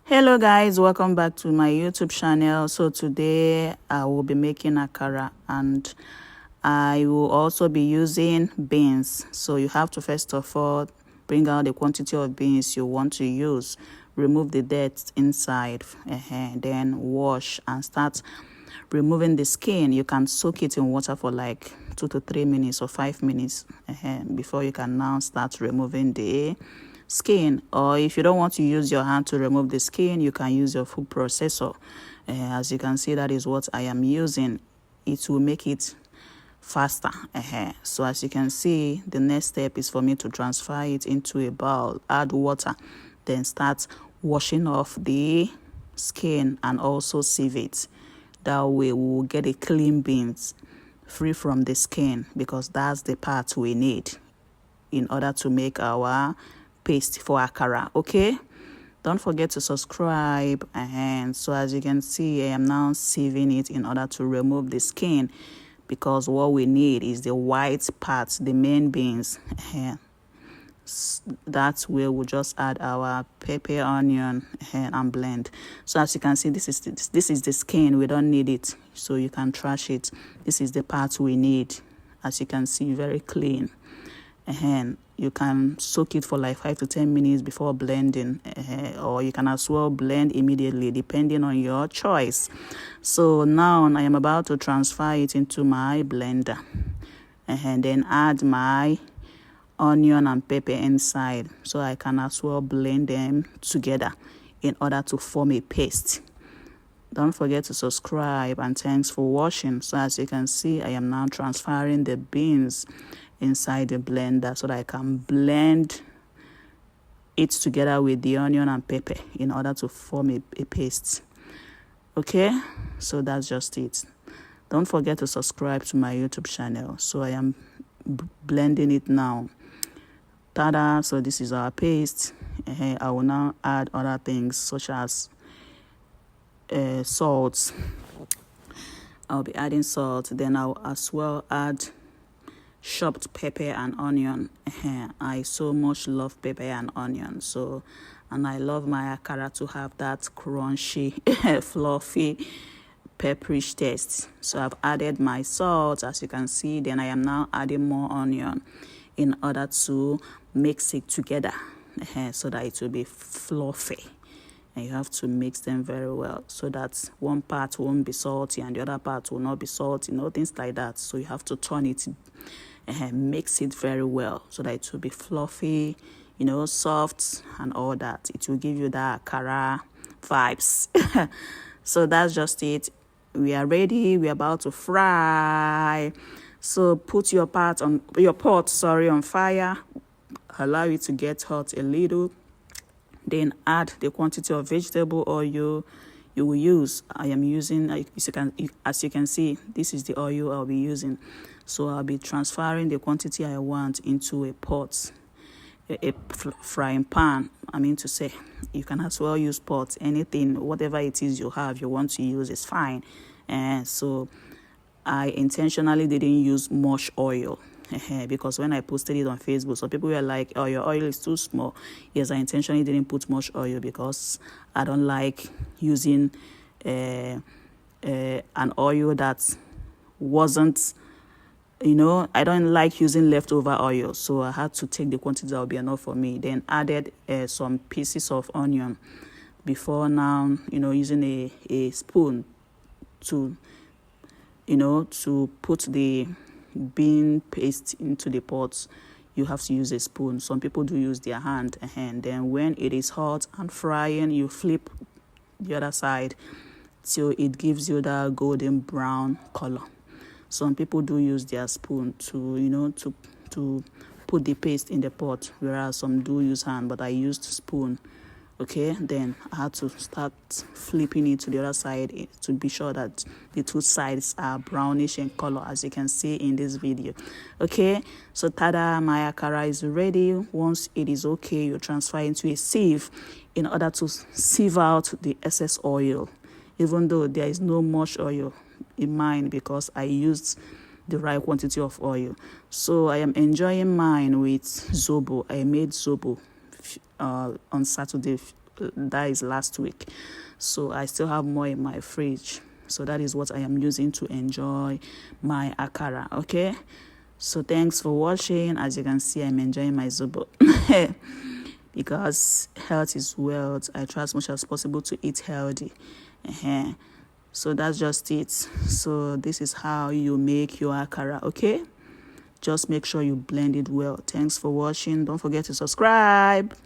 Hello guys, welcome back to my YouTube channel. So today I will be making akara and I will also be using beans. So you have to first of all bring out the quantity of beans you want to use, remove the dirt inside, then wash and start removing the skin. You can soak it in water for like 2 to 3 minutes or 5 minutes before you can now start removing the skin. Or if you don't want to use your hand to remove the skin, you can use your food processor. As you can see, that is what I am using. It will make it faster. So as you can see, the next step is for me to transfer it into a bowl, add water, then start washing off the skin and also sieve it. That way we will get a clean beans free from the skin, because that's the part we need in order to make our paste for akara. Okay, don't forget to subscribe. And so as you can see, I am now sieving it in order to remove the skin, because what we need is the white parts, the main beans. That's where we'll just add our pepper, onion, and blend. So as you can see, this is the skin. We don't need it, so you can trash it. This is the part we need. As you can see, very clean. And you can soak it for like 5 to 10 minutes before blending, or you can as well blend immediately depending on your choice. So now I am about to transfer it into my blender and then add my onion and pepper inside, so I can as well blend them together in order to form a paste. Don't forget to subscribe, and thanks for watching. So as you can see, I am now transferring the beans inside the blender so that I can blend it together with the onion and pepper in order to form a paste. Okay, so that's just it. Don't forget to subscribe to my YouTube channel. So I am blending it now. Tada! So this is our paste. I will now add other things such as salt. I'll be adding salt. Then I'll as well add chopped pepper and onion. I so much love pepper and onion. So, and I love my akara to have that crunchy, fluffy, pepperish taste. So I've added my salt, as you can see. Then I am now adding more onion in order to mix it together, so that it will be fluffy. And you have to mix them very well so that one part won't be salty and the other part will not be salty, things like that. So you have to turn it and mix it very well so that it will be fluffy, soft and all that. It will give you that akara vibes. So that's just it. We are ready. We're about to fry. So put your pot on fire. Allow it to get hot a little. Then add the quantity of vegetable oil you will use. I am using, as you can see, this is the oil I'll be using. So I'll be transferring the quantity I want into a pot, a frying pan. I mean to say, you can as well use pot, anything, whatever it is you want to use is fine. And so I intentionally didn't use much oil. Because when I posted it on Facebook, some people were like, oh, your oil is too small. Yes, I intentionally didn't put much oil because I don't like using an oil that wasn't, I don't like using leftover oil. So I had to take the quantity that will be enough for me. Then added some pieces of onion before now, using a spoon to, to put the bean paste into the pot. You have to use a spoon. Some people do use their hand. And then when it is hot and frying, you flip the other side till it gives you that golden brown color. Some people do use their spoon to to put the paste in the pot, whereas some do use hand, but I used spoon. Okay, then I had to start flipping it to the other side to be sure that the two sides are brownish in color, as you can see in this video. Okay, so tada, my akara is ready. Once it is okay, you transfer into a sieve in order to sieve out the excess oil, even though there is no much oil in mine because I used the right quantity of oil. So I am enjoying mine with zobo. I made zobo on Saturday that is last week. So I still have more in my fridge. So that is what I am using to enjoy my akara. Okay, so thanks for watching. As you can see, I'm enjoying my zobo. Because health is wealth. I try as much as possible to eat healthy. So that's just it. So this is how you make your akara. Okay, just make sure you blend it well. Thanks for watching. Don't forget to subscribe.